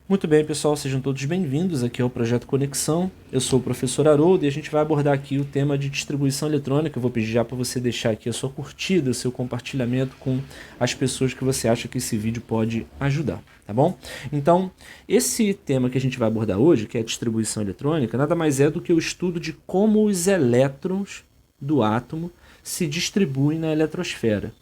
Muito bem, pessoal, sejam todos bem-vindos aqui ao Projeto Conexão. Eu sou o professor Haroldo e a gente vai abordar aqui o tema de distribuição eletrônica. Eu vou pedir já para você deixar aqui a sua curtida, o seu compartilhamento com as pessoas que você acha que esse vídeo pode ajudar, tá bom? Então, esse tema que a gente vai abordar hoje, que é a distribuição eletrônica, nada mais é do que o estudo de como os elétrons do átomo se distribuem na eletrosfera.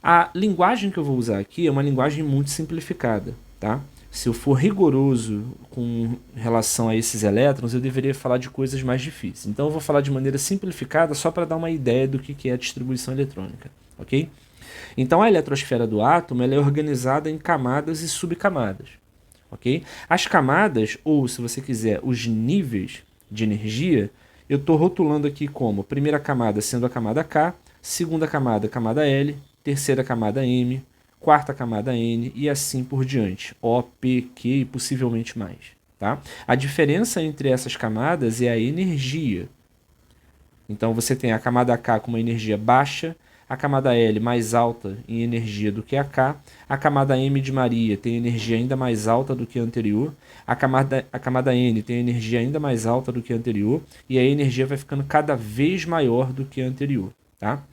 A linguagem que eu vou usar aqui é uma linguagem muito simplificada, tá? Se eu for rigoroso com relação a esses elétrons, eu deveria falar de coisas mais difíceis. Então eu vou falar de maneira simplificada só para dar uma ideia do que é a distribuição eletrônica, ok? Então a eletrosfera do átomo ela é organizada em camadas e subcamadas, ok? As camadas, ou se você quiser, os níveis de energia, eu estou rotulando aqui como primeira camada sendo a camada K, segunda camada, camada L, terceira camada M, quarta camada N e assim por diante, O, P, Q e possivelmente mais. Tá? A diferença entre essas camadas é a energia. Então você tem a camada K com uma energia baixa, a camada L mais alta em energia do que a camada M de Maria tem energia ainda mais alta do que a anterior, a camada N tem energia ainda mais alta do que a anterior, e a energia vai ficando cada vez maior do que a anterior. Tá?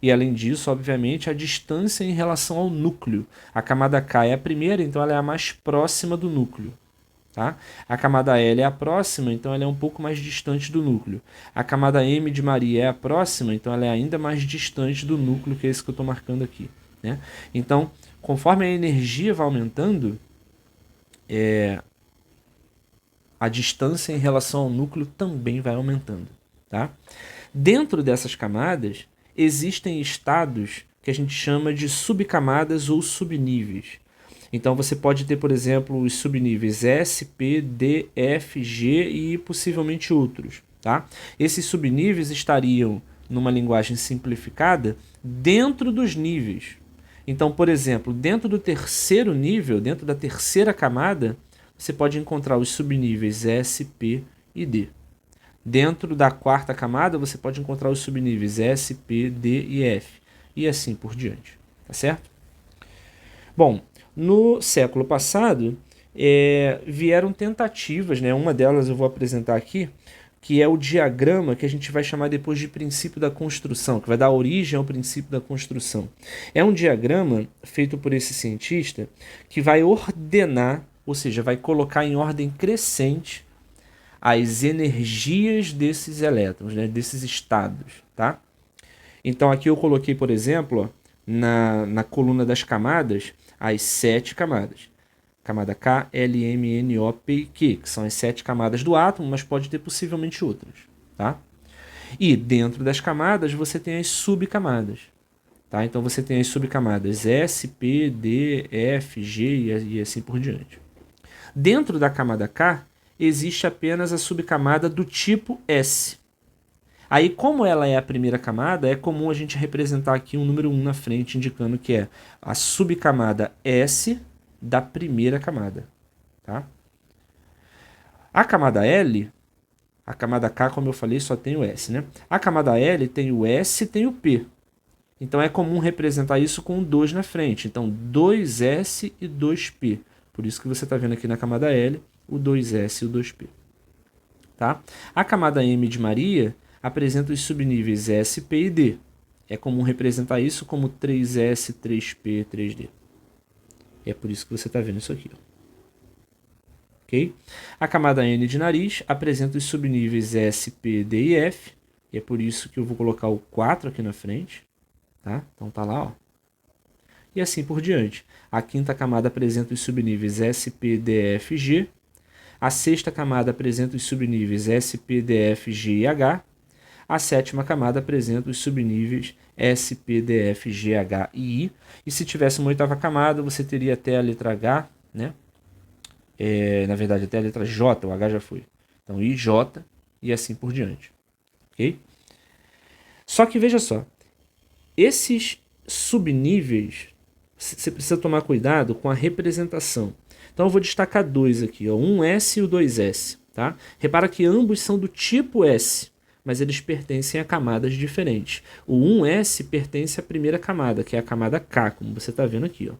E além disso, obviamente, a distância em relação ao núcleo. A camada K é a primeira, então ela é a mais próxima do núcleo. Tá? A camada L é a próxima, então ela é um pouco mais distante do núcleo. A camada M de Maria é a próxima, então ela é ainda mais distante do núcleo, que é esse que eu estou marcando aqui. Né? Então, conforme a energia vai aumentando, a distância em relação ao núcleo também vai aumentando. Tá? Dentro dessas camadas, existem estados que a gente chama de subcamadas ou subníveis. Então você pode ter, por exemplo, os subníveis S, P, D, F, G e possivelmente outros. Tá? Esses subníveis estariam, numa linguagem simplificada, dentro dos níveis. Então, por exemplo, dentro do terceiro nível, dentro da terceira camada, você pode encontrar os subníveis S, P e D. Dentro da quarta camada, você pode encontrar os subníveis S, P, D e F. E assim por diante. Tá certo? Bom, no século passado, vieram tentativas, né? Uma delas eu vou apresentar aqui, que é o diagrama que a gente vai chamar depois de princípio da construção, que vai dar origem ao princípio da construção. É um diagrama feito por esse cientista que vai ordenar, ou seja, vai colocar em ordem crescente as energias desses elétrons, né, desses estados. Tá? Então aqui eu coloquei, por exemplo, ó, na coluna das camadas, as 7 camadas. Camada K, L, M, N, O, P e Q, que são as 7 camadas do átomo, mas pode ter possivelmente outras. Tá? E dentro das camadas você tem as subcamadas. Tá? Então você tem as subcamadas S, P, D, F, G e assim por diante. Dentro da camada K, existe apenas a subcamada do tipo S. Aí, como ela é a primeira camada, é comum a gente representar aqui um número 1 na frente, indicando que é a subcamada S da primeira camada. Tá? A camada L, a camada K, como eu falei, só tem o S. Né? A camada L tem o S e tem o P. Então é comum representar isso com 2 na frente. Então, 2S e 2P. Por isso que você está vendo aqui na camada L o 2S e o 2P. Tá? A camada M de Maria apresenta os subníveis S, P e D. É comum representar isso como 3S, 3P, 3D. É por isso que você está vendo isso aqui. Ó. Okay? A camada N de nariz apresenta os subníveis S, P, D e F. E é por isso que eu vou colocar o 4 aqui na frente. Tá? Então tá lá. Ó. E assim por diante. A quinta camada apresenta os subníveis S, P, D, F, G. A sexta camada apresenta os subníveis S, P, D, F, G e H. A sétima camada apresenta os subníveis S, P, D, F, G, H e I. E se tivesse uma oitava camada, você teria até a letra H, né? Na verdade, até a letra J, o H já foi. Então, I, J e assim por diante. Ok? Só que veja só, esses subníveis, você precisa tomar cuidado com a representação. Então eu vou destacar 2 aqui, ó, um S e o 2S. Tá? Repara que ambos são do tipo S, mas eles pertencem a camadas diferentes. O 1S pertence à primeira camada, que é a camada K, como você está vendo aqui. Ó.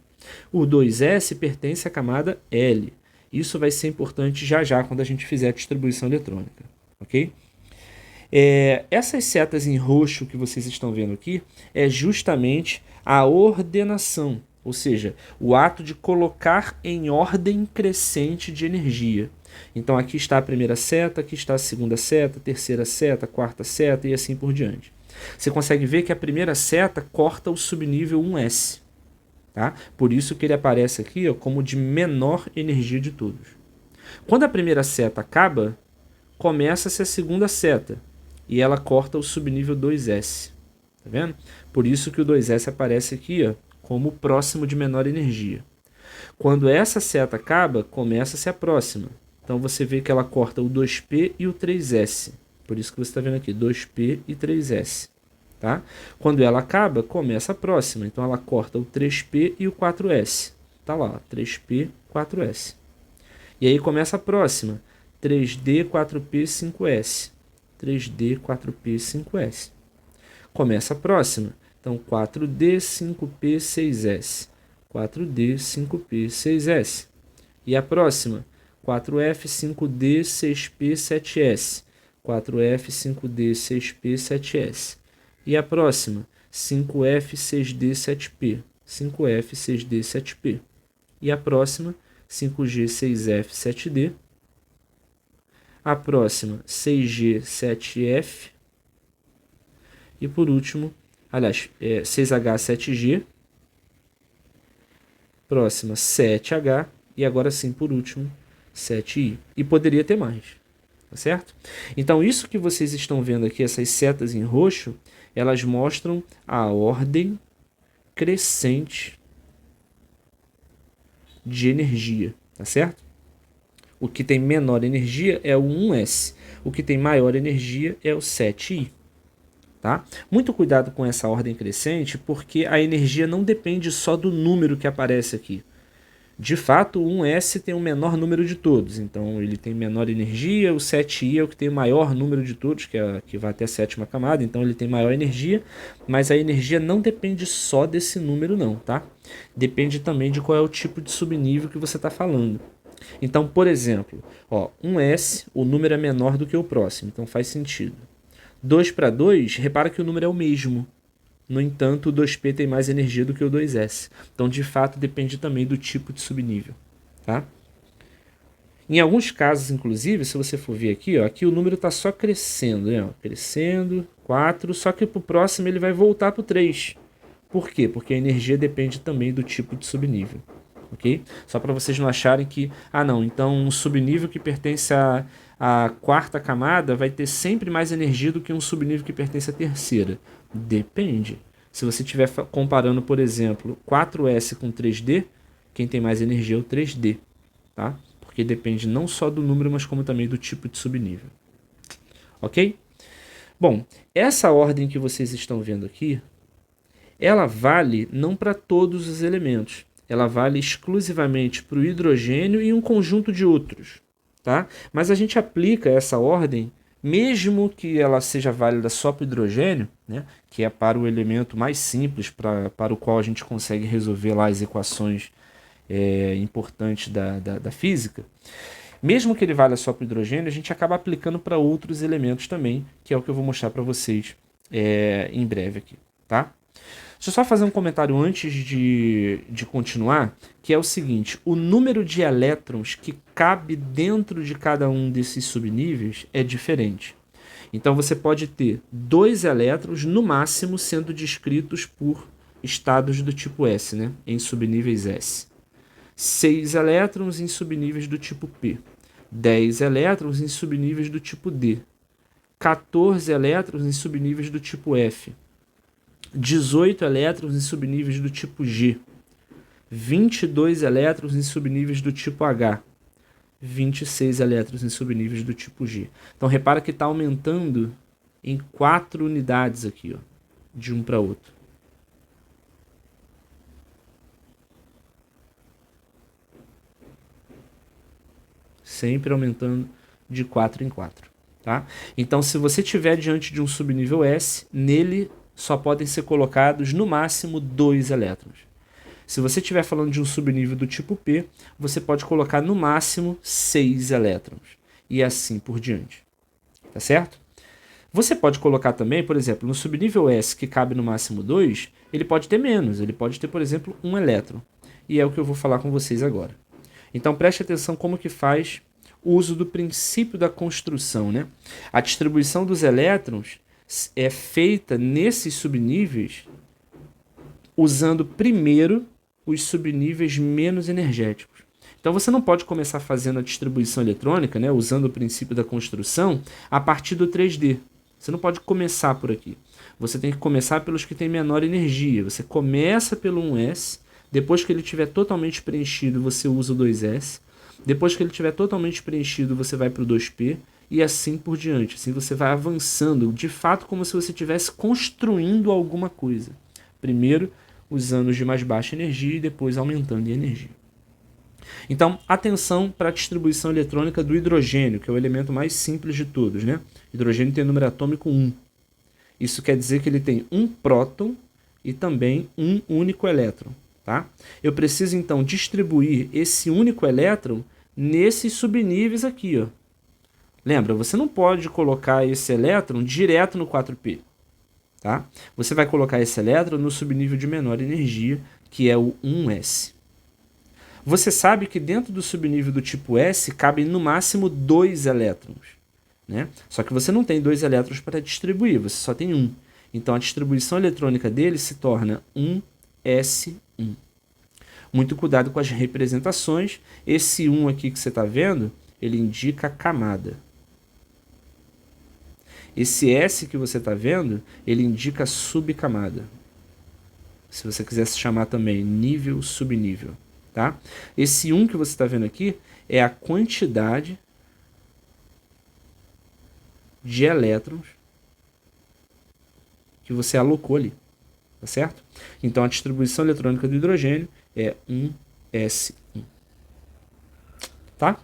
O 2S pertence à camada L. Isso vai ser importante já já quando a gente fizer a distribuição eletrônica, ok? Essas setas em roxo que vocês estão vendo aqui é justamente a ordenação, ou seja, o ato de colocar em ordem crescente de energia. Então aqui está a primeira seta, aqui está a segunda seta, terceira seta, quarta seta e assim por diante. Você consegue ver que a primeira seta corta o subnível 1S. Tá? Por isso que ele aparece aqui como de menor energia de todos. Quando a primeira seta acaba, começa-se a segunda seta e ela corta o subnível 2S. Tá vendo? Por isso que o 2S aparece aqui como o próximo de menor energia. Quando essa seta acaba, começa-se a próxima. Então você vê que ela corta o 2P e o 3S. Por isso que você está vendo aqui, 2P e 3S. Tá? Quando ela acaba, começa a próxima. Então ela corta o 3P e o 4S. Tá lá, 3P, 4S. E aí começa a próxima, 3D, 4P, 5S. 3D, 4P, 5S. Começa a próxima. Então 4D, 5P, 6S. 4D, 5P, 6S. E a próxima, 4F, 5D, 6P, 7S. 4F, 5D, 6P, 7S. E a próxima, 5F, 6D, 7P. 5F, 6D, 7P. E a próxima, 5G, 6F, 7D. A próxima, 6G, 7F. E por último, 6H, 7G. Próxima, 7H. E agora sim, por último, 7I. E poderia ter mais. Tá certo? Então, isso que vocês estão vendo aqui, essas setas em roxo, elas mostram a ordem crescente de energia. Tá certo? O que tem menor energia é o 1S. O que tem maior energia é o 7I. Tá? Muito cuidado com essa ordem crescente, porque a energia não depende só do número que aparece aqui. De fato, o 1S tem o menor número de todos, então ele tem menor energia, o 7I é o que tem o maior número de todos, que vai até a sétima camada, então ele tem maior energia, mas a energia não depende só desse número não, tá? Depende também de qual é o tipo de subnível que você está falando. Então, por exemplo, 1S, o número é menor do que o próximo, então faz sentido. 2 para 2, repara que o número é o mesmo. No entanto, o 2P tem mais energia do que o 2S. Então, de fato, depende também do tipo de subnível. Tá? Em alguns casos, inclusive, se você for ver aqui, aqui o número está só crescendo. Né? Crescendo, 4, só que para o próximo ele vai voltar para o 3. Por quê? Porque a energia depende também do tipo de subnível. Okay? Só para vocês não acharem que, não, então um subnível que pertence à quarta camada vai ter sempre mais energia do que um subnível que pertence à terceira. Depende. Se você estiver comparando, por exemplo, 4S com 3D, quem tem mais energia é o 3D. Tá? Porque depende não só do número, mas como também do tipo de subnível. Ok? Bom, essa ordem que vocês estão vendo aqui, ela vale não para todos os elementos. Ela vale exclusivamente para o hidrogênio e um conjunto de outros. Tá? Mas a gente aplica essa ordem, mesmo que ela seja válida só para o hidrogênio, né, que é para o elemento mais simples, para o qual a gente consegue resolver lá as equações importantes da física. Mesmo que ele valha só para o hidrogênio, a gente acaba aplicando para outros elementos também, que é o que eu vou mostrar para vocês em breve aqui. Tá? Deixa eu só fazer um comentário antes de continuar, que é o seguinte: o número de elétrons que cabe dentro de cada um desses subníveis é diferente. Então você pode ter 2 elétrons, no máximo, sendo descritos por estados do tipo S, né? Em subníveis S. 6 elétrons em subníveis do tipo P. 10 elétrons em subníveis do tipo D. 14 elétrons em subníveis do tipo F. 18 elétrons em subníveis do tipo G, 22 elétrons em subníveis do tipo H, 26 elétrons em subníveis do tipo G. Então repara que está aumentando em 4 unidades aqui, de um para outro. Sempre aumentando de 4 em 4. Tá? Então, se você estiver diante de um subnível S, nele só podem ser colocados no máximo 2 elétrons. Se você estiver falando de um subnível do tipo P, você pode colocar no máximo 6 elétrons. E assim por diante. Tá certo? Você pode colocar também, por exemplo, no subnível S, que cabe no máximo 2, ele pode ter menos. Ele pode ter, por exemplo, 1 elétron. E é o que eu vou falar com vocês agora. Então preste atenção como que faz o uso do princípio da construção, né? A distribuição dos elétrons é feita nesses subníveis usando primeiro os subníveis menos energéticos. Então você não pode começar fazendo a distribuição eletrônica, né, usando o princípio da construção, a partir do 3D. Você não pode começar por aqui. Você tem que começar pelos que têm menor energia. Você começa pelo 1S, depois que ele estiver totalmente preenchido, você usa o 2S. Depois que ele estiver totalmente preenchido, você vai para o 2P e assim por diante. Assim você vai avançando, de fato, como se você estivesse construindo alguma coisa. Primeiro, usando os de mais baixa energia e depois aumentando em energia. Então, atenção para a distribuição eletrônica do hidrogênio, que é o elemento mais simples de todos, né? Hidrogênio tem número atômico 1. Isso quer dizer que ele tem um próton e também um único elétron. Tá? Eu preciso, então, distribuir esse único elétron nesses subníveis aqui. Ó. Lembra, você não pode colocar esse elétron direto no 4P. Tá? Você vai colocar esse elétron no subnível de menor energia, que é o 1S. Você sabe que dentro do subnível do tipo S cabem no máximo 2 elétrons. Né? Só que você não tem 2 elétrons para distribuir, você só tem 1. Então a distribuição eletrônica dele se torna 1S1. Muito cuidado com as representações. Esse 1 aqui que você está vendo, ele indica camada. Esse S que você está vendo, ele indica subcamada. Se você quiser se chamar também nível, subnível. Tá? Esse 1 que você está vendo aqui é a quantidade de elétrons que você alocou ali. Tá certo? Então a distribuição eletrônica do hidrogênio é 1s1. Tá?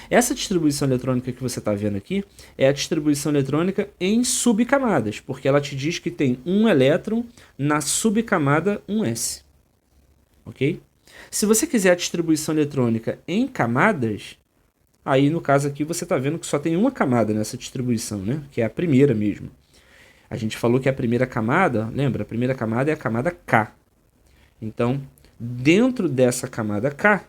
Essa distribuição eletrônica que você está vendo aqui é a distribuição eletrônica em subcamadas, porque ela te diz que tem um elétron na subcamada 1s. Ok? Se você quiser a distribuição eletrônica em camadas, aí no caso aqui você está vendo que só tem uma camada nessa distribuição, né? Que é a primeira mesmo. A gente falou que a primeira camada, lembra? A primeira camada é a camada K. Então, dentro dessa camada K,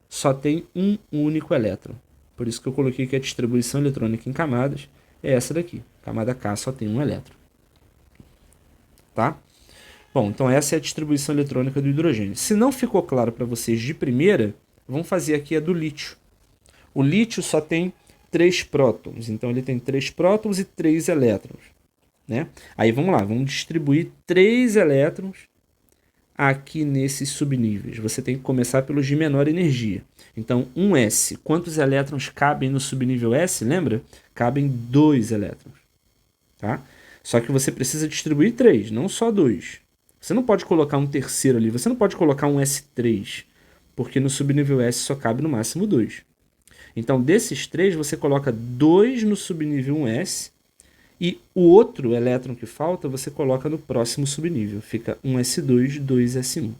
só tem um único elétron. Por isso que eu coloquei que a distribuição eletrônica em camadas é essa daqui. Camada K só tem um elétron. Tá? Bom, então essa é a distribuição eletrônica do hidrogênio. Se não ficou claro para vocês de primeira, vamos fazer aqui a do lítio. O lítio só tem 3 prótons. Então ele tem 3 prótons e 3 elétrons. Né? Aí vamos lá, vamos distribuir 3 elétrons aqui nesses subníveis. Você tem que começar pelos de menor energia. Então, 1s. Quantos elétrons cabem no subnível S? Lembra? Cabem 2 elétrons. Tá? Só que você precisa distribuir 3, não só 2. Você não pode colocar um terceiro ali. Você não pode colocar um S3, porque no subnível S só cabe no máximo 2. Então, desses 3, você coloca 2 no subnível 1s e o outro elétron que falta você coloca no próximo subnível. Fica 1s2, 2s1.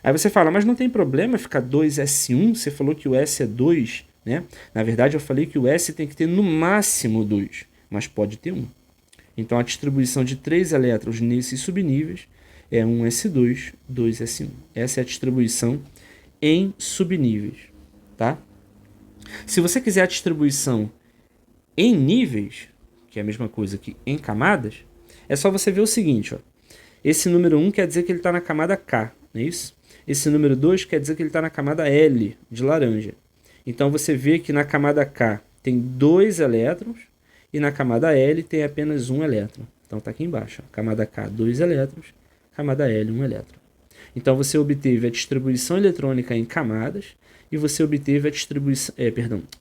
Aí você fala, mas não tem problema ficar 2s1? Você falou que o S é 2, né? Na verdade, eu falei que o S tem que ter no máximo 2, mas pode ter 1. Então, a distribuição de 3 elétrons nesses subníveis é 1s2, 2s1. Essa é a distribuição em subníveis. Tá? Se você quiser a distribuição em níveis, que é a mesma coisa que em camadas, é só você ver o seguinte. Ó. Esse número 1 quer dizer que ele está na camada K, não é isso? Esse número 2 quer dizer que ele está na camada L, de laranja. Então, você vê que na camada K tem 2 elétrons e na camada L tem apenas 1 elétron. Então, está aqui embaixo. Ó. Camada K, 2 elétrons. Camada L, 1 elétron. Então, você obteve a distribuição eletrônica em camadas e você obteve a distribuição,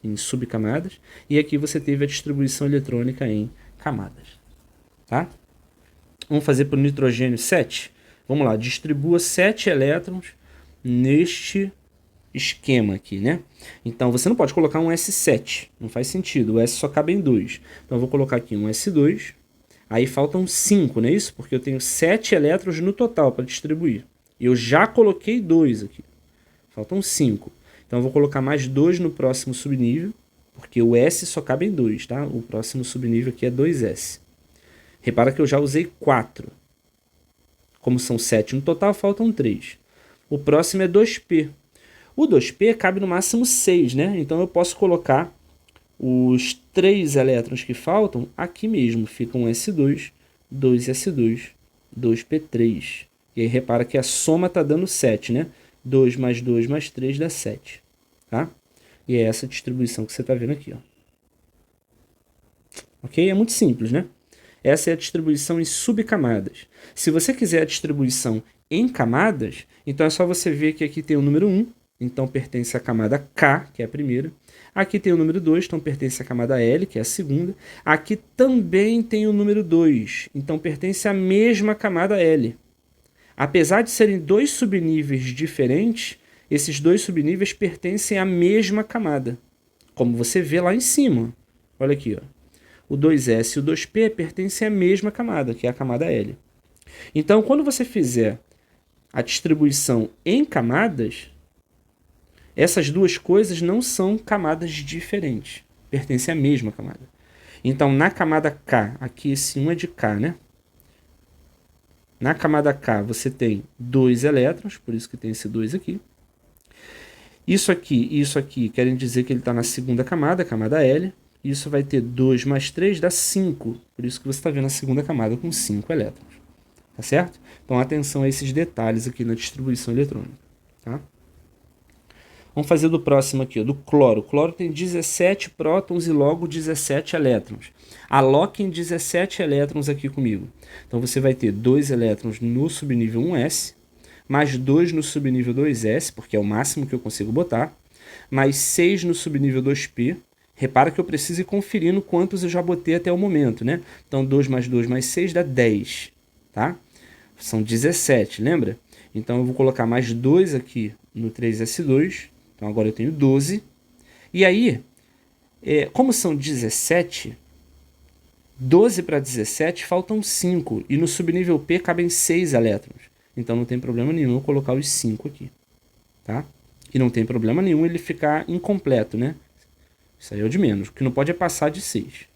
em subcamadas, e aqui você teve a distribuição eletrônica em camadas. Tá? Vamos fazer para o nitrogênio 7? Vamos lá, distribua 7 elétrons neste esquema aqui, né? Então, você não pode colocar um S7, não faz sentido, o S só cabe em 2. Então, eu vou colocar aqui um S2, aí faltam 5, não é isso? Porque eu tenho 7 elétrons no total para distribuir. Eu já coloquei 2 aqui. Faltam 5. Então eu vou colocar mais 2 no próximo subnível, porque o S só cabe em 2, tá? O próximo subnível aqui é 2S. Repara que eu já usei 4. Como são 7 no total, faltam 3. O próximo é 2P. O 2P cabe no máximo 6, né? Então eu posso colocar os 3 elétrons que faltam aqui mesmo. Fica um S2, 2S2, 2P3. E aí repara que a soma está dando 7, né? 2 mais 2 mais 3 dá 7. Tá? E é essa distribuição que você está vendo aqui. Ó. Ok? É muito simples, né? Essa é a distribuição em subcamadas. Se você quiser a distribuição em camadas, então é só você ver que aqui tem o número 1, então pertence à camada K, que é a primeira. Aqui tem o número 2, então pertence à camada L, que é a segunda. Aqui também tem o número 2, então pertence à mesma camada L. Apesar de serem 2 subníveis diferentes, esses 2 subníveis pertencem à mesma camada, como você vê lá em cima. Olha aqui, ó. O 2S e o 2P pertencem à mesma camada, que é a camada L. Então, quando você fizer a distribuição em camadas, essas duas coisas não são camadas diferentes, pertencem à mesma camada. Então, na camada K, aqui esse 1 é de K, né? Na camada K você tem 2 elétrons, por isso que tem esse 2 aqui. Isso aqui e isso aqui querem dizer que ele está na segunda camada, a camada L. Isso vai ter 2 mais 3 dá 5, por isso que você está vendo a segunda camada com 5 elétrons. Tá certo? Então, atenção a esses detalhes aqui na distribuição eletrônica. Tá? Vamos fazer do próximo aqui, ó, do cloro. O cloro tem 17 prótons e logo 17 elétrons. Aloquem 17 elétrons aqui comigo. Então, você vai ter 2 elétrons no subnível 1s, mais 2 no subnível 2s, porque é o máximo que eu consigo botar, mais 6 no subnível 2p. Repara que eu preciso ir conferindo quantos eu já botei até o momento, né? Então, 2 mais 2 mais 6 dá 10, tá? São 17, lembra? Então, eu vou colocar mais 2 aqui no 3s2. Então, agora eu tenho 12. E aí, como são 17, 12 para 17 faltam 5. E no subnível P cabem 6 elétrons. Então, não tem problema nenhum eu colocar os 5 aqui. Tá? E não tem problema nenhum ele ficar incompleto, né? Isso aí é o de menos. O que não pode é passar de 6.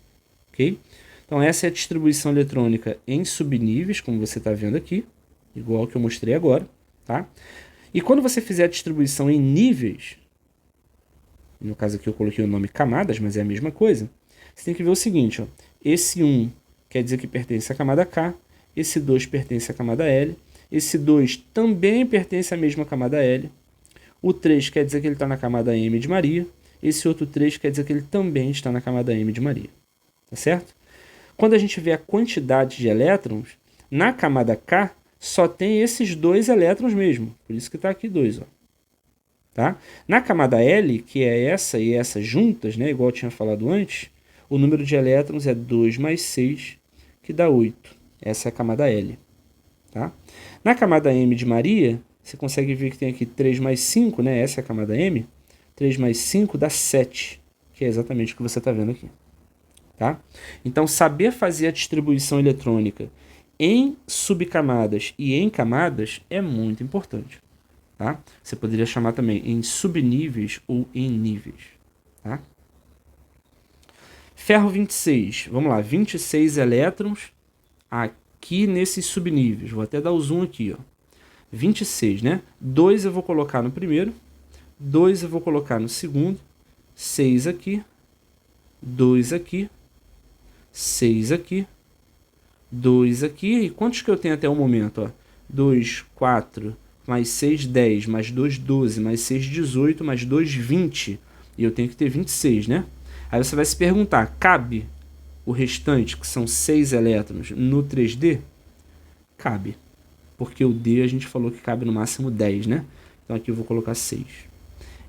Ok? Então, essa é a distribuição eletrônica em subníveis, como você está vendo aqui. Igual que eu mostrei agora. Tá? E quando você fizer a distribuição em níveis, no caso aqui eu coloquei o nome camadas, mas é a mesma coisa, você tem que ver o seguinte, ó, esse 1 quer dizer que pertence à camada K, esse 2 pertence à camada L, esse 2 também pertence à mesma camada L, o 3 quer dizer que ele está na camada M de Maria, esse outro 3 quer dizer que ele também está na camada M de Maria. Tá certo? Quando a gente vê a quantidade de elétrons, na camada K, só tem esses 2 elétrons mesmo. Por isso que está aqui 2. Ó. Tá? Na camada L, que é essa e essa juntas, né, igual eu tinha falado antes, o número de elétrons é 2 mais 6, que dá 8. Essa é a camada L. Tá? Na camada M de Maria, você consegue ver que tem aqui 3 mais 5, né? Essa é a camada M. 3 mais 5 dá 7, que é exatamente o que você está vendo aqui. Tá? Então, saber fazer a distribuição eletrônica em subcamadas e em camadas é muito importante. Tá? Você poderia chamar também em subníveis ou em níveis. Tá? Ferro 26, vamos lá, 26 elétrons aqui nesses subníveis. Vou até dar o zoom aqui. Ó. 26, né? 2 eu vou colocar no primeiro, 2 eu vou colocar no segundo, 6 aqui, 2 aqui, 6 aqui, 2 aqui. E quantos que eu tenho até o momento? Ó? 2, 4, mais 6, 10, mais 2, 12, mais 6, 18, mais 2, 20. E eu tenho que ter 26, né? Aí você vai se perguntar, cabe o restante, que são 6 elétrons, no 3D? Cabe. Porque o D a gente falou que cabe no máximo 10, né? Então aqui eu vou colocar 6.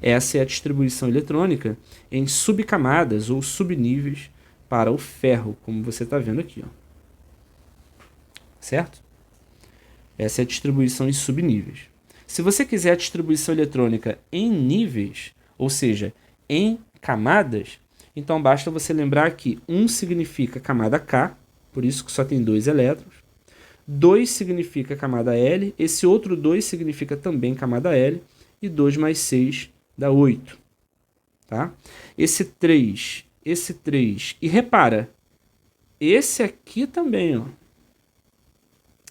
Essa é a distribuição eletrônica em subcamadas ou subníveis para o ferro, como você está vendo aqui. Ó. Certo? Essa é a distribuição em subníveis. Se você quiser a distribuição eletrônica em níveis, ou seja, em camadas, então basta você lembrar que 1 significa camada K, por isso que só tem 2 elétrons. 2 significa camada L, esse outro 2 significa também camada L, e 2 mais 6 dá 8. Tá? Esse 3, e repara, esse aqui também, ó,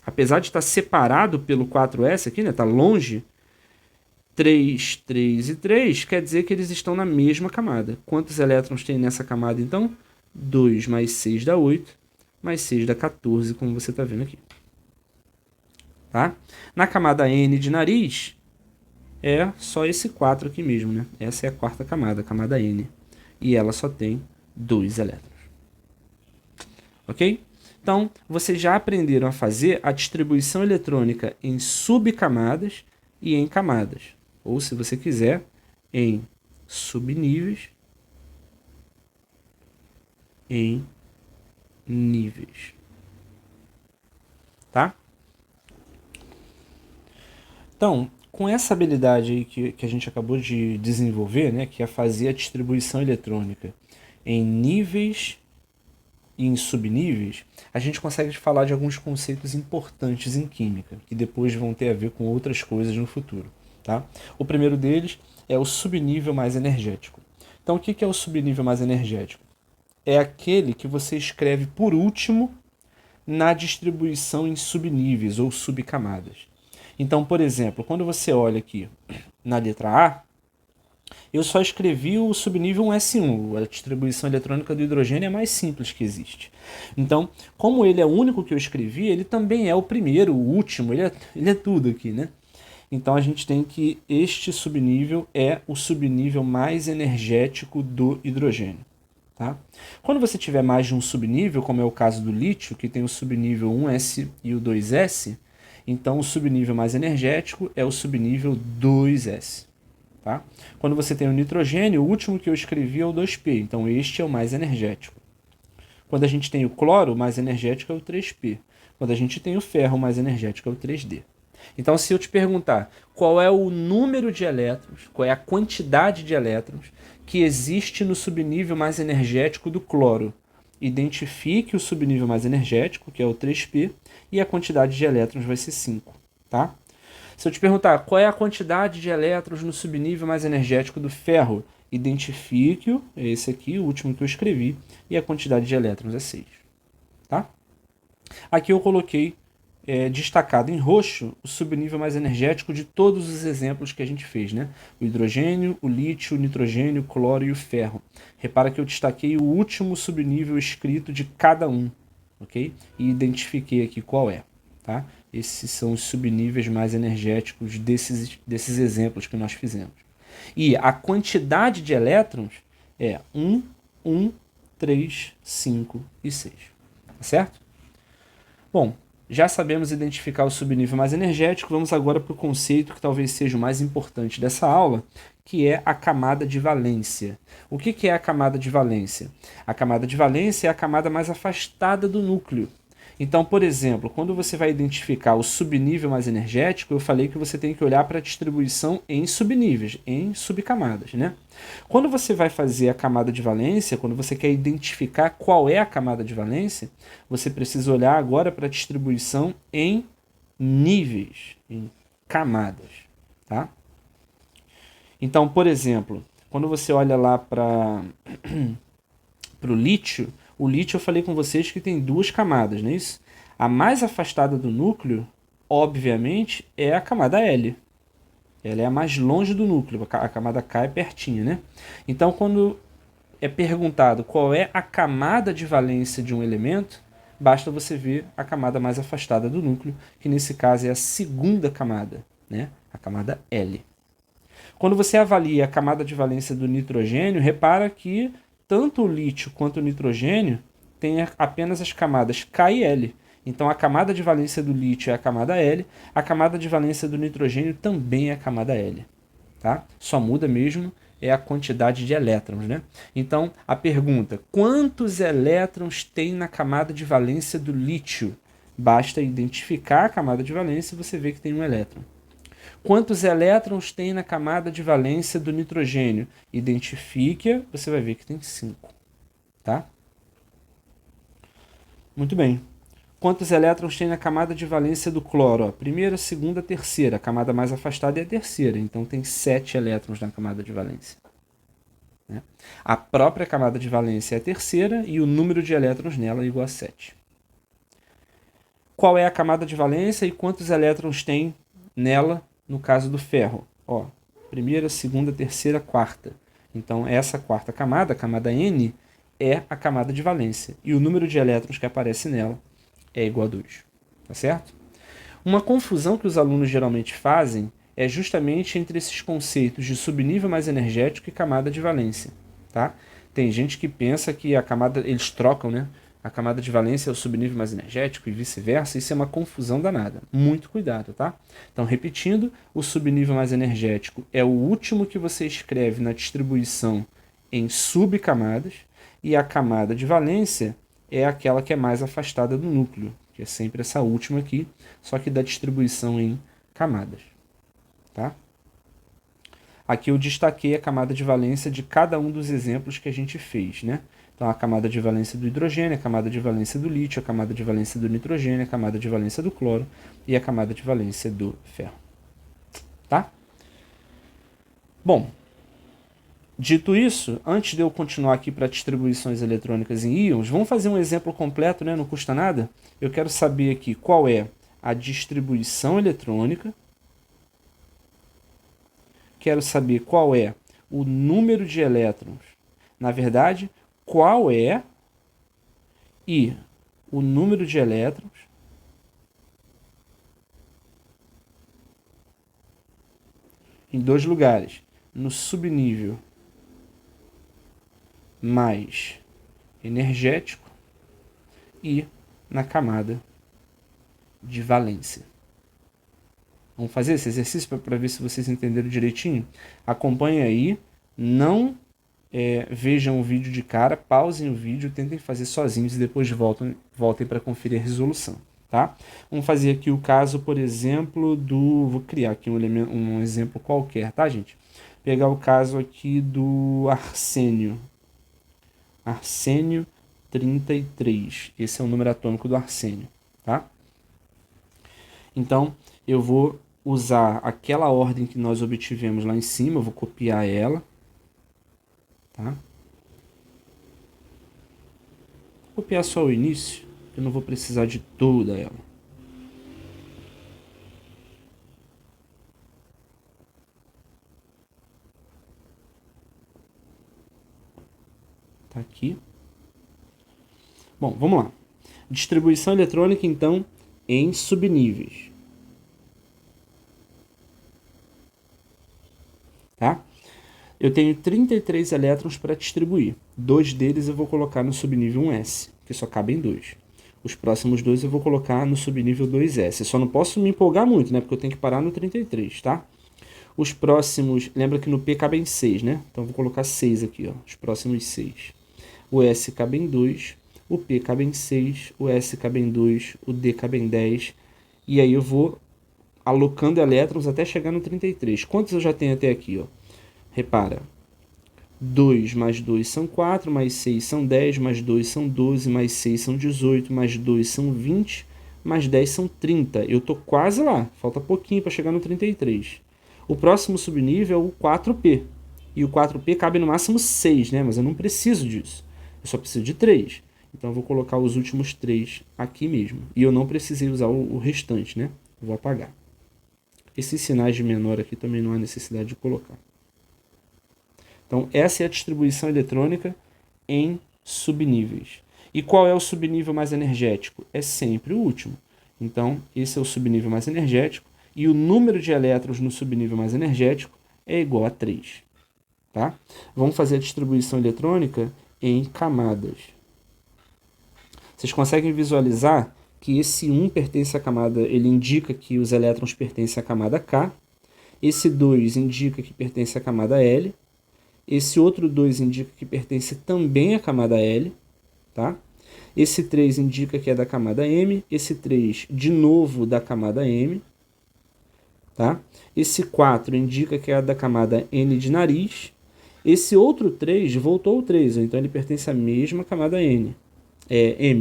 apesar de estar separado pelo 4S aqui, né, tá longe, 3, 3 e 3 quer dizer que eles estão na mesma camada. Quantos elétrons tem nessa camada, então? 2 mais 6 dá 8, mais 6 dá 14, como você está vendo aqui. Tá? Na camada N de nariz, é só esse 4 aqui mesmo, né? Essa é a quarta camada, a camada N. E ela só tem 2 elétrons. Ok? Então, vocês já aprenderam a fazer a distribuição eletrônica em subcamadas e em camadas. Ou, se você quiser, em subníveis, em níveis. Tá? Então, com essa habilidade aí que a gente acabou de desenvolver, né, que é fazer a distribuição eletrônica em níveis e em subníveis, a gente consegue falar de alguns conceitos importantes em química, que depois vão ter a ver com outras coisas no futuro. Tá? O primeiro deles é o subnível mais energético. Então, o que é o subnível mais energético? É aquele que você escreve por último na distribuição em subníveis ou subcamadas. Então, por exemplo, quando você olha aqui na letra A, eu só escrevi o subnível 1s1, a distribuição eletrônica do hidrogênio é a mais simples que existe. Então, como ele é o único que eu escrevi, ele também é o primeiro, o último, ele é tudo aqui, né? Então a gente tem que este subnível é o subnível mais energético do hidrogênio. Tá? Quando você tiver mais de um subnível, como é o caso do lítio, que tem o subnível 1s e o 2s, então o subnível mais energético é o subnível 2s. Tá? Quando você tem o nitrogênio, o último que eu escrevi é o 2p, então este é o mais energético. Quando a gente tem o cloro, o mais energético é o 3p. Quando a gente tem o ferro, o mais energético é o 3d. Então, se eu te perguntar qual é o número de elétrons, qual é a quantidade de elétrons que existe no subnível mais energético do cloro, identifique o subnível mais energético, que é o 3p, e a quantidade de elétrons vai ser 5. Tá? Se eu te perguntar qual é a quantidade de elétrons no subnível mais energético do ferro, identifique-o, é esse aqui, o último que eu escrevi, e a quantidade de elétrons é 6. Tá? Aqui eu coloquei destacado em roxo o subnível mais energético de todos os exemplos que a gente fez, né? O hidrogênio, o lítio, o nitrogênio, o cloro e o ferro. Repara que eu destaquei o último subnível escrito de cada um, ok? E identifiquei aqui qual é, tá? Esses são os subníveis mais energéticos desses exemplos que nós fizemos. E a quantidade de elétrons é 1, 1, 3, 5 e 6. Tá certo? Bom, já sabemos identificar o subnível mais energético, vamos agora para o conceito que talvez seja o mais importante dessa aula, que é a camada de valência. O que é a camada de valência? A camada de valência é a camada mais afastada do núcleo. Então, por exemplo, quando você vai identificar o subnível mais energético, eu falei que você tem que olhar para a distribuição em subníveis, em subcamadas, né? Quando você vai fazer a camada de valência, quando você quer identificar qual é a camada de valência, você precisa olhar agora para a distribuição em níveis, em camadas, tá? Então, por exemplo, quando você olha lá para o lítio eu falei com vocês que tem 2 camadas, não é isso? A mais afastada do núcleo, obviamente, é a camada L. Ela é a mais longe do núcleo, a camada K é pertinho, né? Então, quando é perguntado qual é a camada de valência de um elemento, basta você ver a camada mais afastada do núcleo, que nesse caso é a segunda camada, né? A camada L. Quando você avalia a camada de valência do nitrogênio, repara que tanto o lítio quanto o nitrogênio têm apenas as camadas K e L. Então a camada de valência do lítio é a camada L, a camada de valência do nitrogênio também é a camada L. Tá? Só muda mesmo é a quantidade de elétrons, né? Então a pergunta, quantos elétrons tem na camada de valência do lítio? Basta identificar a camada de valência e você vê que tem um elétron. Quantos elétrons tem na camada de valência do nitrogênio? Identifique-a, você vai ver que tem 5. Tá? Muito bem. Quantos elétrons tem na camada de valência do cloro? Ó, primeira, segunda, terceira. A camada mais afastada é a terceira, então tem 7 elétrons na camada de valência. Né? A própria camada de valência é a terceira e o número de elétrons nela é igual a 7. Qual é a camada de valência e quantos elétrons tem nela no caso do ferro? Ó, primeira, segunda, terceira, quarta. Então essa quarta camada, a camada N, é a camada de valência. E o número de elétrons que aparece nela é igual a 2. Tá certo? Uma confusão que os alunos geralmente fazem é justamente entre esses conceitos de subnível mais energético e camada de valência. Tá? Tem gente que pensa que a camada, eles trocam, né? A camada de valência é o subnível mais energético e vice-versa. Isso é uma confusão danada. Muito cuidado, tá? Então, repetindo, o subnível mais energético é o último que você escreve na distribuição em subcamadas e a camada de valência é aquela que é mais afastada do núcleo, que é sempre essa última aqui, só que da distribuição em camadas. Tá? Aqui eu destaquei a camada de valência de cada um dos exemplos que a gente fez, né? Então, a camada de valência do hidrogênio, a camada de valência do lítio, a camada de valência do nitrogênio, a camada de valência do cloro e a camada de valência do ferro. Tá? Bom, dito isso, antes de eu continuar aqui para distribuições eletrônicas em íons, vamos fazer um exemplo completo, né? Não custa nada. Eu quero saber aqui qual é a distribuição eletrônica. Quero saber qual é o número de elétrons. Na verdade, qual é e o número de elétrons em dois lugares, no subnível mais energético e na camada de valência. Vamos fazer esse exercício para ver se vocês entenderam direitinho? Acompanhem aí, não vejam o vídeo de cara, pausem o vídeo, tentem fazer sozinhos e depois voltem para conferir a resolução. Tá? Vamos fazer aqui o caso, por exemplo, vou criar aqui um exemplo qualquer, tá, gente? Pegar o caso aqui do arsênio. Arsênio 33. Esse é o número atômico do arsênio, tá? Então, eu vou usar aquela ordem que nós obtivemos lá em cima, eu vou copiar ela, tá? Vou copiar só o início, eu não vou precisar de toda ela. Tá aqui. Bom, vamos lá. Distribuição eletrônica, então, em subníveis. Tá? Eu tenho 33 elétrons para distribuir. 2 deles eu vou colocar no subnível 1s, que só cabem 2. Os próximos 2 eu vou colocar no subnível 2s. Eu só não posso me empolgar muito, né? Porque eu tenho que parar no 33, tá? Os próximos... Lembra que no P cabem 6, né? Então eu vou colocar 6 aqui, ó. Os próximos 6. O S cabe em 2. O P cabe em 6. O S cabe em 2. O D cabe em 10. E aí eu vou alocando elétrons até chegar no 33. Quantos eu já tenho até aqui? Ó? Repara, 2 mais 2 são 4, mais 6 são 10, mais 2 são 12, mais 6 são 18, mais 2 são 20, mais 10 são 30. Eu estou quase lá, falta pouquinho para chegar no 33. O próximo subnível é o 4P. E o 4P cabe no máximo 6, né? Mas eu não preciso disso. Eu só preciso de 3. Então eu vou colocar os últimos 3 aqui mesmo. E eu não precisei usar o restante, né? Eu vou apagar. Esses sinais de menor aqui também não há necessidade de colocar. Então, essa é a distribuição eletrônica em subníveis. E qual é o subnível mais energético? É sempre o último. Então, esse é o subnível mais energético. E o número de elétrons no subnível mais energético é igual a 3. Tá? Vamos fazer a distribuição eletrônica em camadas. Vocês conseguem visualizar que esse 1 pertence à camada, ele indica que os elétrons pertencem à camada K. Esse 2 indica que pertence à camada L. Esse outro 2 indica que pertence também à camada L. Tá? Esse 3 indica que é da camada M. Esse 3, de novo, da camada M. Tá? Esse 4 indica que é da camada N de nariz. Esse outro 3 voltou ao 3, então ele pertence à mesma camada M,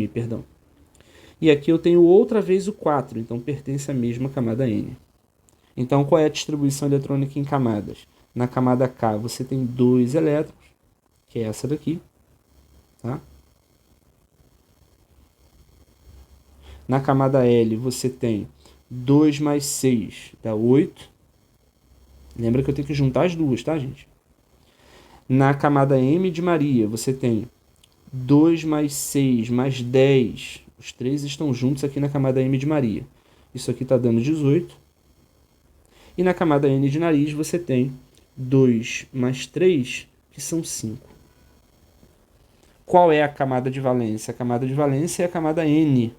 perdão. E aqui eu tenho outra vez o 4, então pertence à mesma camada N. Então, qual é a distribuição eletrônica em camadas? Na camada K você tem 2 elétrons, que é essa daqui. Tá? Na camada L você tem 2 mais 6 dá 8. Lembra que eu tenho que juntar as duas, tá, gente? Na camada M de Maria você tem 2 mais 6 mais 10. Os três estão juntos aqui na camada M de Maria. Isso aqui está dando 18. E na camada N de nariz você tem 2 mais 3, que são 5. Qual é a camada de valência? A camada de valência é a camada N,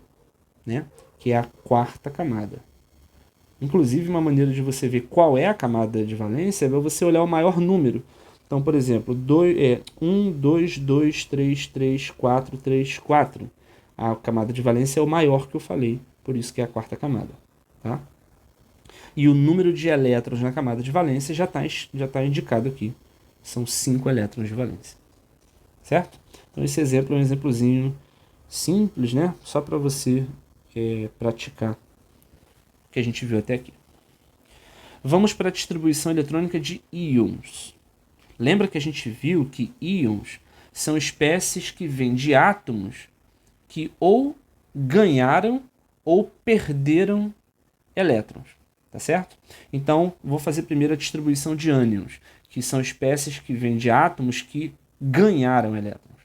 né? Que é a quarta camada. Inclusive, uma maneira de você ver qual é a camada de valência é você olhar o maior número. Então, por exemplo, 1, 2, 2, 3, 3, 4, 3, 4. A camada de valência é o maior que eu falei, por isso que é a quarta camada. Tá? E o número de elétrons na camada de valência já tá indicado aqui. São 5 elétrons de valência. Certo? Então esse exemplo é um exemplozinho simples, né? Só para você praticar o que a gente viu até aqui. Vamos para a distribuição eletrônica de íons. Lembra que a gente viu que íons são espécies que vêm de átomos que ou ganharam ou perderam elétrons. Tá certo? Então, vou fazer primeiro a distribuição de ânions, que são espécies que vêm de átomos que ganharam elétrons.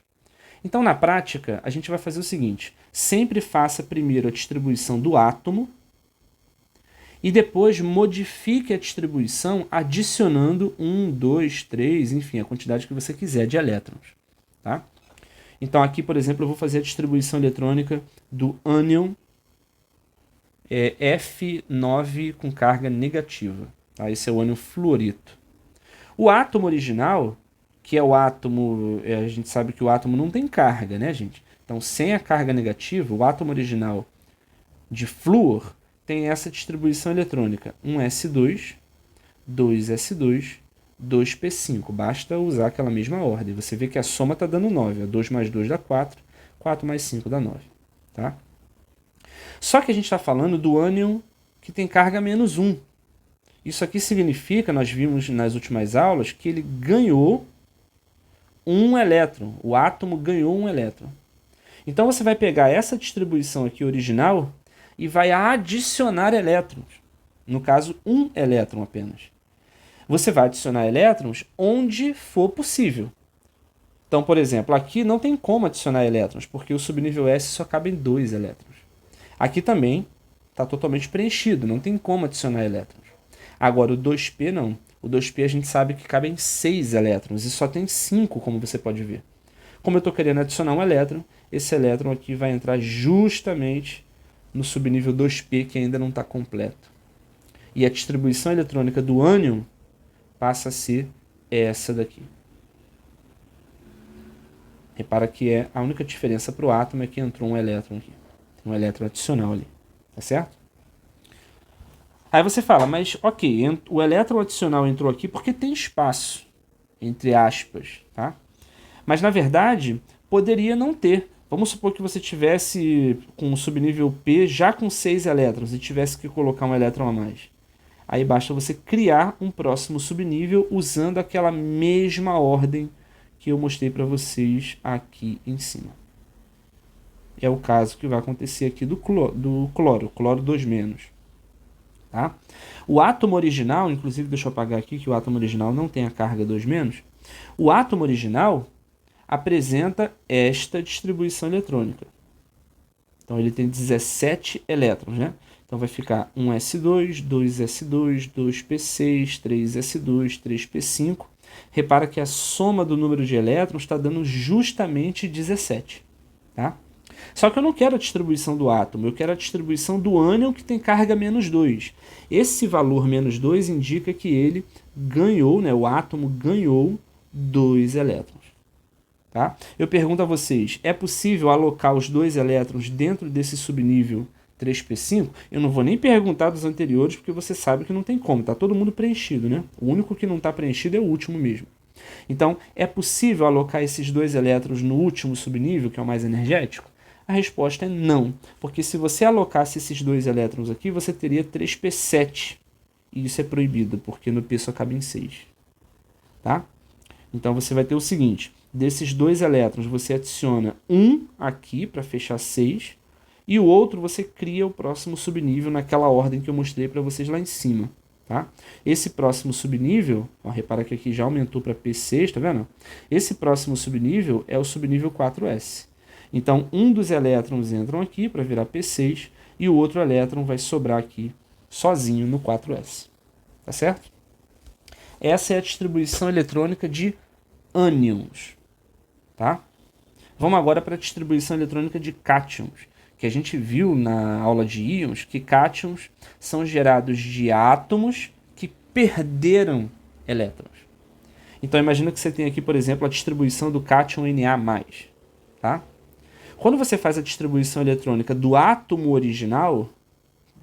Então, na prática, a gente vai fazer o seguinte: sempre faça primeiro a distribuição do átomo e depois modifique a distribuição adicionando 1, 2, 3, enfim, a quantidade que você quiser de elétrons. Tá? Então, aqui, por exemplo, eu vou fazer a distribuição eletrônica do ânion F9 com carga negativa. Tá? Esse é o ânion fluorito. O átomo original, que é o átomo, a gente sabe que o átomo não tem carga, né, gente? Então, sem a carga negativa, o átomo original de flúor tem essa distribuição eletrônica. 1s2, 2s2, 2p5. Basta usar aquela mesma ordem. Você vê que a soma está dando 9. 2 mais 2 dá 4, 4 mais 5 dá 9. Tá? Só que a gente está falando do ânion que tem carga menos 1. Isso aqui significa, nós vimos nas últimas aulas, que ele ganhou um elétron. O átomo ganhou um elétron. Então você vai pegar essa distribuição aqui original e vai adicionar elétrons. No caso, um elétron apenas. Você vai adicionar elétrons onde for possível. Então, por exemplo, aqui não tem como adicionar elétrons, porque o subnível S só cabem 2 elétrons. Aqui também está totalmente preenchido, não tem como adicionar elétrons. Agora, o 2p não. O 2p a gente sabe que cabem 6 elétrons e só tem 5, como você pode ver. Como eu estou querendo adicionar um elétron, esse elétron aqui vai entrar justamente no subnível 2p, que ainda não está completo. E a distribuição eletrônica do ânion passa a ser essa daqui. Repara que a única diferença para o átomo é que entrou um elétron aqui. Um elétron adicional ali, tá certo? Aí você fala, mas ok, o elétron adicional entrou aqui porque tem espaço, entre aspas, tá? Mas na verdade, poderia não ter. Vamos supor que você tivesse com o subnível P já com 6 elétrons e tivesse que colocar um elétron a mais. Aí basta você criar um próximo subnível usando aquela mesma ordem que eu mostrei para vocês aqui em cima. É o caso que vai acontecer aqui do cloro 2-. Tá? O átomo original, inclusive deixa eu apagar aqui que o átomo original não tem a carga 2-. O átomo original apresenta esta distribuição eletrônica. Então ele tem 17 elétrons, né? Então vai ficar 1s2, 2s2, 2p6, 3s2, 3p5. Repara que a soma do número de elétrons está dando justamente 17. Tá? Só que eu não quero a distribuição do átomo, eu quero a distribuição do ânion que tem carga menos 2. Esse valor menos 2 indica que ele ganhou, né, o átomo ganhou 2 elétrons. Tá? Eu pergunto a vocês, é possível alocar os 2 elétrons dentro desse subnível 3p5? Eu não vou nem perguntar dos anteriores, porque você sabe que não tem como, está todo mundo preenchido, né? O único que não está preenchido é o último mesmo. Então, é possível alocar esses 2 elétrons no último subnível, que é o mais energético? A resposta é não, porque se você alocasse esses 2 elétrons aqui, você teria 3p7. E isso é proibido, porque no P só cabe em 6. Tá? Então você vai ter o seguinte, desses 2 elétrons você adiciona um aqui para fechar 6, e o outro você cria o próximo subnível naquela ordem que eu mostrei para vocês lá em cima. Tá? Esse próximo subnível, ó, repara que aqui já aumentou para P6, tá vendo? Esse próximo subnível é o subnível 4s. Então, um dos elétrons entram aqui para virar P6 e o outro elétron vai sobrar aqui sozinho no 4s. Tá certo? Essa é a distribuição eletrônica de ânions. Tá? Vamos agora para a distribuição eletrônica de cátions, que a gente viu na aula de íons que cátions são gerados de átomos que perderam elétrons. Então imagina que você tem aqui, por exemplo, a distribuição do cátion Na+. Tá? Quando você faz a distribuição eletrônica do átomo original,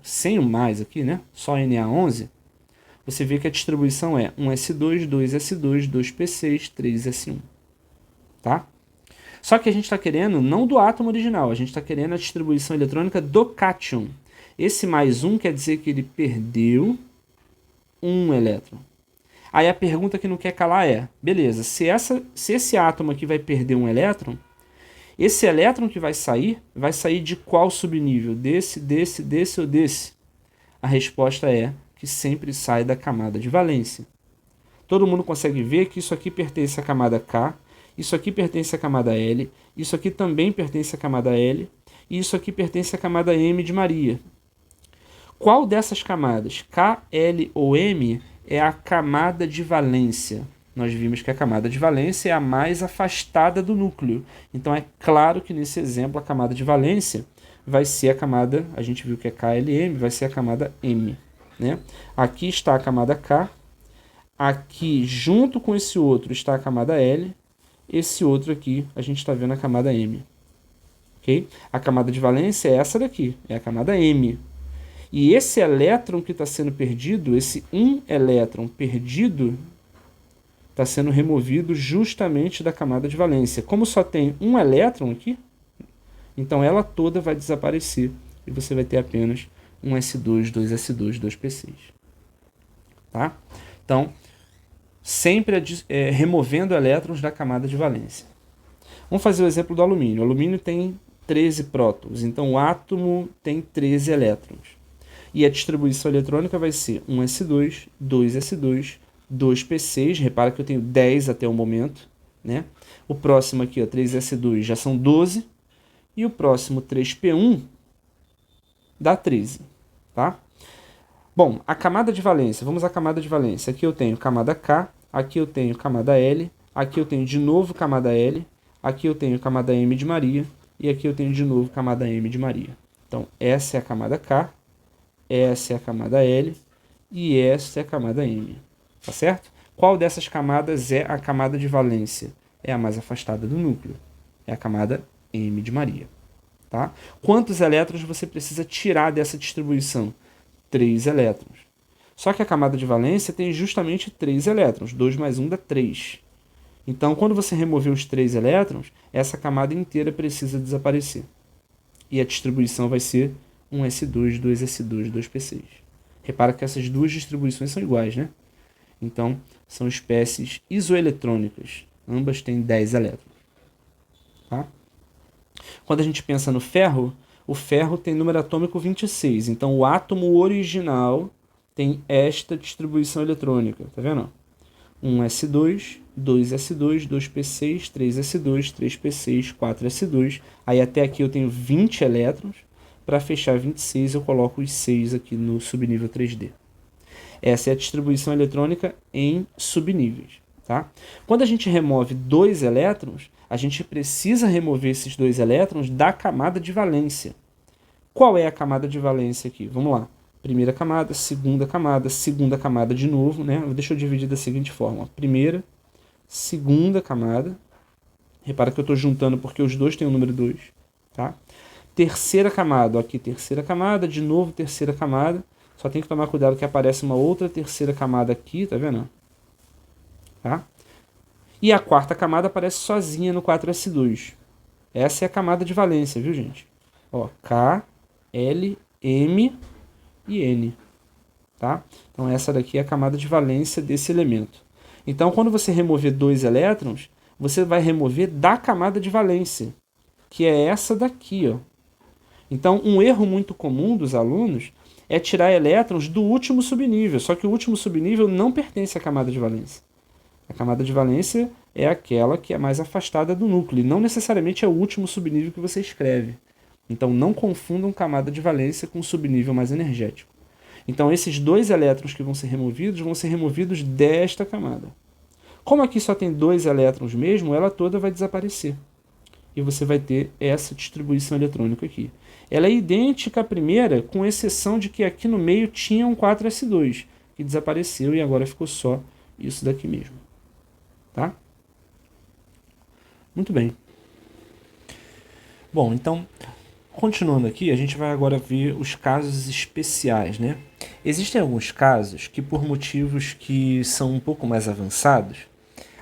sem o mais aqui, né? Só Na11, você vê que a distribuição é 1s2, 2s2, 2p6, 3s1. Tá? Só que a gente está querendo, não do átomo original, a gente está querendo a distribuição eletrônica do cátion. Esse mais 1 quer dizer que ele perdeu um elétron. Aí a pergunta que não quer calar é, beleza, se esse átomo aqui vai perder um elétron, esse elétron que vai sair de qual subnível? Desse ou desse? A resposta é que sempre sai da camada de valência. Todo mundo consegue ver que isso aqui pertence à camada K, isso aqui pertence à camada L, isso aqui também pertence à camada L, e isso aqui pertence à camada M de Maria. Qual dessas camadas, K, L ou M, é a camada de valência? Nós vimos que a camada de valência é a mais afastada do núcleo. Então é claro que nesse exemplo a camada de valência vai ser a camada, a gente viu que é KLM, vai ser a camada M. Né? Aqui está a camada K, aqui junto com esse outro está a camada L, esse outro aqui a gente está vendo a camada M. Okay? A camada de valência é essa daqui, é a camada M. E esse elétron que está sendo perdido, esse um elétron perdido, está sendo removido justamente da camada de valência. Como só tem um elétron aqui, então ela toda vai desaparecer e você vai ter apenas um S2, 2S2, 2P6. Tá? Então, sempre removendo elétrons da camada de valência. Vamos fazer o exemplo do alumínio. O alumínio tem 13 prótons, então o átomo tem 13 elétrons. E a distribuição eletrônica vai ser 1s2, 2s2, 2p6, repara que eu tenho 10 até o momento, né? O próximo aqui, ó, 3s2, já são 12, e o próximo 3p1 dá 13, tá? Bom, a camada de valência, vamos à camada de valência. Aqui eu tenho camada K, aqui eu tenho camada L, aqui eu tenho de novo camada L, aqui eu tenho camada M de Maria, e aqui eu tenho de novo camada M de Maria. Então, essa é a camada K, essa é a camada L, e essa é a camada M. Tá certo? Qual dessas camadas é a camada de valência? É a mais afastada do núcleo. É a camada M de Maria. Tá? Quantos elétrons você precisa tirar dessa distribuição? 3 elétrons. Só que a camada de valência tem justamente 3 elétrons. 2 mais 1 dá 3. Então, quando você remover os 3 elétrons, essa camada inteira precisa desaparecer. E a distribuição vai ser 1s2, 2s2, 2p6. Repara que essas duas distribuições são iguais, né? Então, são espécies isoeletrônicas. Ambas têm 10 elétrons. Tá? Quando a gente pensa no ferro, o ferro tem número atômico 26. Então, o átomo original tem esta distribuição eletrônica. Tá vendo? 1s2, 2s2, 2p6, 3s2, 3p6, 4s2. Aí até aqui eu tenho 20 elétrons. Para fechar 26, eu coloco os 6 aqui no subnível 3D. Essa é a distribuição eletrônica em subníveis. Tá? Quando a gente remove 2 elétrons, a gente precisa remover esses 2 elétrons da camada de valência. Qual é a camada de valência aqui? Vamos lá. Primeira camada, segunda camada de novo. Né? Deixa eu dividir da seguinte forma. Primeira, segunda camada. Repara que eu estou juntando porque os dois têm o número 2. Tá? Terceira camada. Aqui terceira camada, de novo terceira camada. Só tem que tomar cuidado que aparece uma outra terceira camada aqui, tá vendo? Tá? E a quarta camada aparece sozinha no 4s2. Essa é a camada de valência, viu, gente? Ó, K, L, M e N, tá? Então essa daqui é a camada de valência desse elemento. Então quando você remover 2 elétrons, você vai remover da camada de valência, que é essa daqui, ó. Então um erro muito comum dos alunos é tirar elétrons do último subnível, só que o último subnível não pertence à camada de valência. A camada de valência é aquela que é mais afastada do núcleo, e não necessariamente é o último subnível que você escreve. Então não confundam camada de valência com subnível mais energético. Então esses 2 elétrons que vão ser removidos desta camada. Como aqui só tem 2 elétrons mesmo, ela toda vai desaparecer. E você vai ter essa distribuição eletrônica aqui. Ela é idêntica à primeira, com exceção de que aqui no meio tinha um 4s2, que desapareceu e agora ficou só isso daqui mesmo. Tá? Muito bem. Bom, então, continuando aqui, a gente vai agora ver os casos especiais, né? Existem alguns casos que, por motivos que são um pouco mais avançados,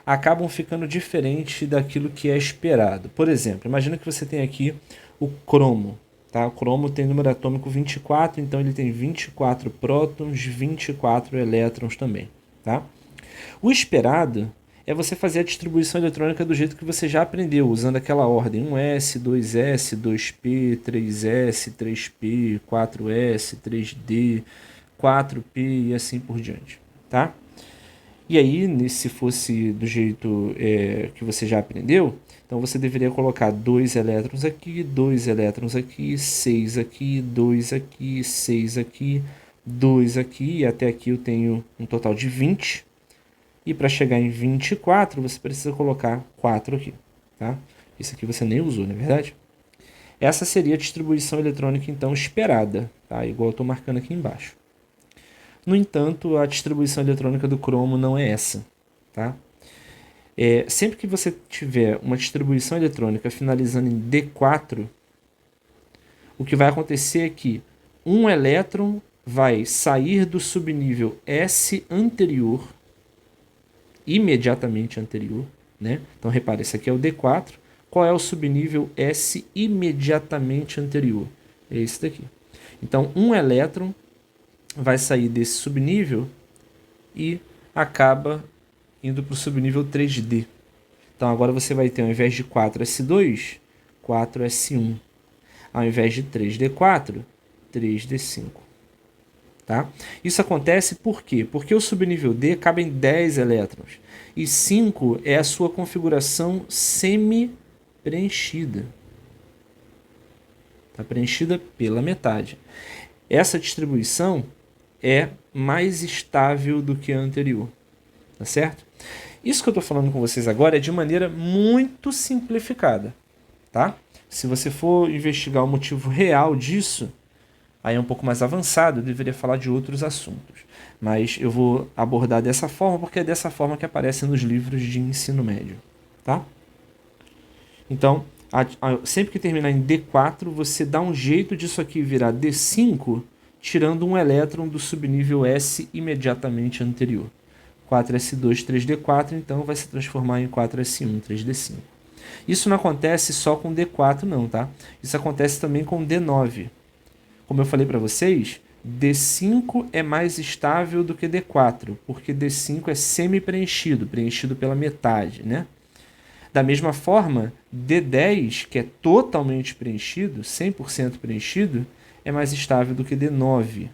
acabam ficando diferente daquilo que é esperado. Por exemplo, imagina que você tem aqui o cromo. Tá? O cromo tem número atômico 24, então ele tem 24 prótons, 24 elétrons também. Tá? O esperado é você fazer a distribuição eletrônica do jeito que você já aprendeu, usando aquela ordem 1s, 2s, 2p, 3s, 3p, 4s, 3d, 4p e assim por diante. Tá? E aí, se fosse do jeito que você já aprendeu, então você deveria colocar 2 elétrons aqui, 2 elétrons aqui, 6 aqui, 2 aqui, 6 aqui, 2 aqui, e até aqui eu tenho um total de 20. E para chegar em 24, você precisa colocar 4 aqui. Tá? Isso aqui você nem usou, não é verdade? Essa seria a distribuição eletrônica, então, esperada, tá? Igual eu estou marcando aqui embaixo. No entanto, a distribuição eletrônica do cromo não é essa. Tá? Sempre que você tiver uma distribuição eletrônica finalizando em D4, o que vai acontecer é que um elétron vai sair do subnível S anterior, imediatamente anterior. Né? Então, repare, esse aqui é o D4. Qual é o subnível S imediatamente anterior? É esse daqui. Então, um elétron vai sair desse subnível e acaba indo para o subnível 3D. Então agora você vai ter, ao invés de 4s2, 4s1. Ao invés de 3d4, 3d5. Tá? Isso acontece por quê? Porque o subnível D cabem 10 elétrons. E 5 é a sua configuração semi-preenchida. Está preenchida pela metade. Essa distribuição é mais estável do que a anterior, tá certo? Isso que eu estou falando com vocês agora é de maneira muito simplificada, tá? Se você for investigar o motivo real disso, aí é um pouco mais avançado, eu deveria falar de outros assuntos. Mas eu vou abordar dessa forma, porque é dessa forma que aparece nos livros de ensino médio, tá? Então, sempre que terminar em D4, você dá um jeito disso aqui virar D5, tirando um elétron do subnível S imediatamente anterior. 4s2, 3d4, então vai se transformar em 4s1, 3d5. Isso não acontece só com D4 não, tá? Isso acontece também com D9. Como eu falei para vocês, D5 é mais estável do que D4, porque D5 é semi-preenchido, preenchido pela metade, né? Da mesma forma, D10, que é totalmente preenchido, 100% preenchido, é mais estável do que D9.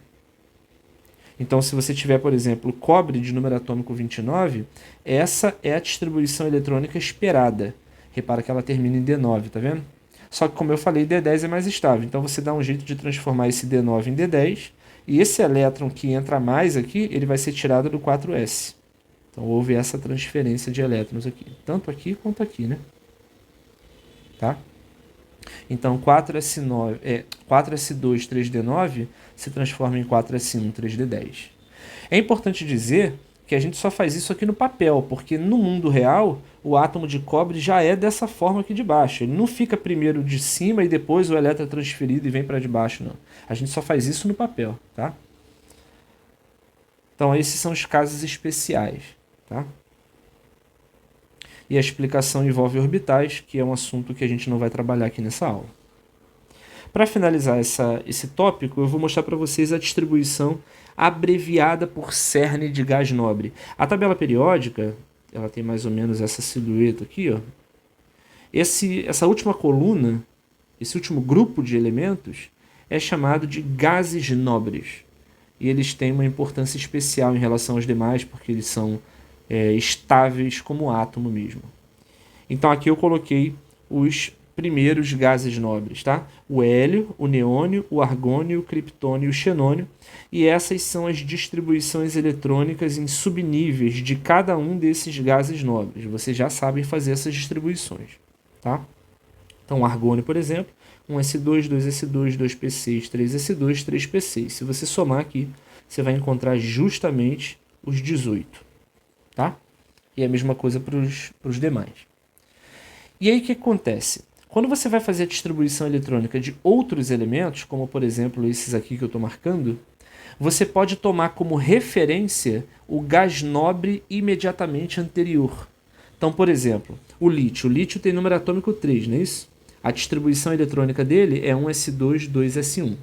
Então, se você tiver, por exemplo, cobre de número atômico 29, essa é a distribuição eletrônica esperada. Repara que ela termina em D9, tá vendo? Só que, como eu falei, D10 é mais estável. Então, você dá um jeito de transformar esse D9 em D10, e esse elétron que entra mais aqui, ele vai ser tirado do 4s. Então, houve essa transferência de elétrons aqui. Tanto aqui quanto aqui, né? Tá? Então, 4s2, 3d9 se transforma em 4s1, 3d10. É importante dizer que a gente só faz isso aqui no papel, porque no mundo real, o átomo de cobre já é dessa forma aqui de baixo. Ele não fica primeiro de cima e depois o elétron é transferido e vem para de baixo, não. A gente só faz isso no papel, tá? Então, esses são os casos especiais, tá? e a explicação envolve orbitais, que é um assunto que a gente não vai trabalhar aqui nessa aula. Para finalizar esse tópico, eu vou mostrar para vocês a distribuição abreviada por cerne de gás nobre. A tabela periódica, ela tem mais ou menos essa silhueta aqui, ó. Essa última coluna, esse último grupo de elementos, é chamado de gases nobres. E eles têm uma importância especial em relação aos demais, porque eles são estáveis como átomo mesmo. Então aqui eu coloquei os primeiros gases nobres, tá? O hélio, o neônio, o argônio, o criptônio e o xenônio. E essas são as distribuições eletrônicas em subníveis de cada um desses gases nobres. Vocês já sabem fazer essas distribuições, tá? Então, o argônio, por exemplo, 1s2, 2s2, 2p6, 3s2, 3p6. Se você somar aqui, você vai encontrar justamente os 18, tá? E a mesma coisa para os demais. E aí o que acontece? Quando você vai fazer a distribuição eletrônica de outros elementos, como por exemplo esses aqui que eu estou marcando, você pode tomar como referência o gás nobre imediatamente anterior. Então, por exemplo, o lítio. O lítio tem número atômico 3, não é isso? A distribuição eletrônica dele é 1s2, 2s1.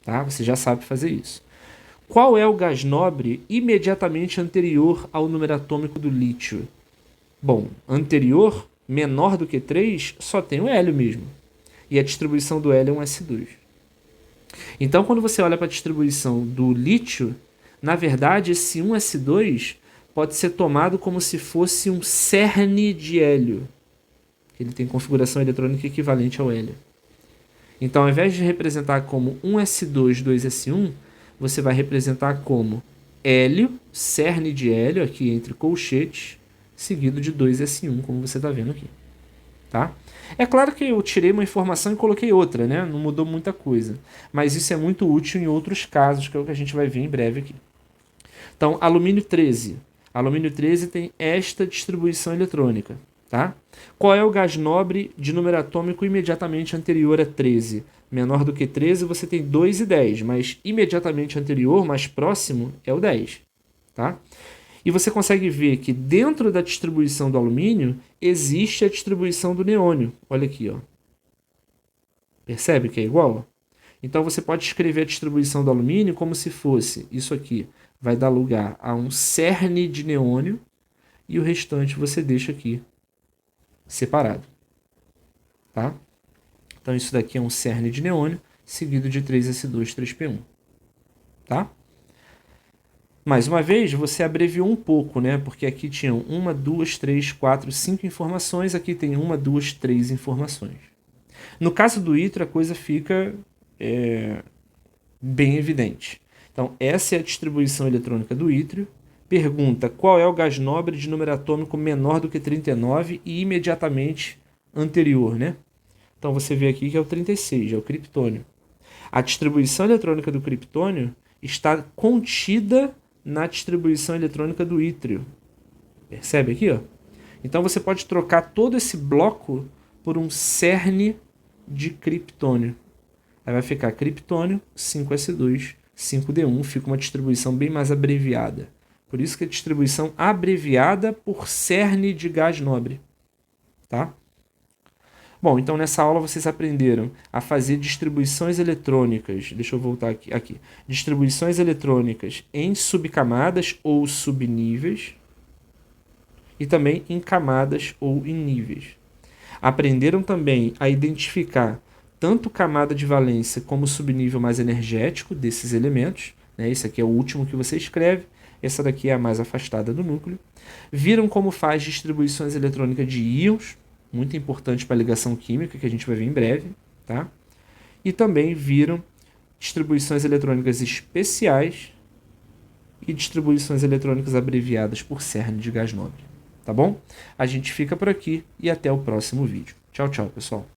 Tá? Você já sabe fazer isso. Qual é o gás nobre imediatamente anterior ao número atômico do lítio? Bom, anterior, menor do que 3, só tem o hélio mesmo. E a distribuição do hélio é 1s2. Então, quando você olha para a distribuição do lítio, na verdade, esse 1s2 pode ser tomado como se fosse um cerne de hélio. Ele tem configuração eletrônica equivalente ao hélio. Então, ao invés de representar como 1s2, 2s1, você vai representar como hélio, cerne de hélio, aqui entre colchetes, seguido de 2s1, como você está vendo aqui. Tá? É claro que eu tirei uma informação e coloquei outra, né? Não mudou muita coisa. Mas isso é muito útil em outros casos, que é o que a gente vai ver em breve aqui. Então, alumínio 13. Alumínio 13 tem esta distribuição eletrônica. Tá? Qual é o gás nobre de número atômico imediatamente anterior a 13? Menor do que 13, você tem 2 e 10, mas imediatamente anterior, mais próximo, é o 10. Tá? E você consegue ver que dentro da distribuição do alumínio existe a distribuição do neônio. Olha aqui, ó. Percebe que é igual? Então você pode escrever a distribuição do alumínio como se fosse isso aqui. Vai dar lugar a um cerne de neônio e o restante você deixa aqui separado. Tá? Então isso daqui é um cerne de neônio seguido de 3s2, 3p1. Tá? Mais uma vez, você abreviou um pouco, né? Porque aqui tinham 1, 2, 3, 4, 5 informações, aqui tem 1, 2, 3 informações. No caso do ítrio, a coisa fica bem evidente. Então, essa é a distribuição eletrônica do ítrio. Pergunta, qual é o gás nobre de número atômico menor do que 39 e imediatamente anterior, né? Então, você vê aqui que é o 36, é o criptônio. A distribuição eletrônica do criptônio está contida na distribuição eletrônica do ítrio. Percebe aqui, ó? Então você pode trocar todo esse bloco por um cerne de criptônio. Aí vai ficar criptônio, 5s2, 5d1, fica uma distribuição bem mais abreviada. Por isso que é distribuição abreviada por cerne de gás nobre. Tá? Bom, então nessa aula vocês aprenderam a fazer distribuições eletrônicas. Deixa eu voltar aqui. Distribuições eletrônicas em subcamadas ou subníveis e também em camadas ou em níveis. Aprenderam também a identificar tanto camada de valência como subnível mais energético desses elementos. Né? Esse aqui é o último que você escreve. Essa daqui é a mais afastada do núcleo. Viram como faz distribuições eletrônicas de íons, muito importante para a ligação química, que a gente vai ver em breve, tá? E também viram distribuições eletrônicas especiais e distribuições eletrônicas abreviadas por cerne de gás nobre, tá bom? A gente fica por aqui e até o próximo vídeo. Tchau, tchau, pessoal.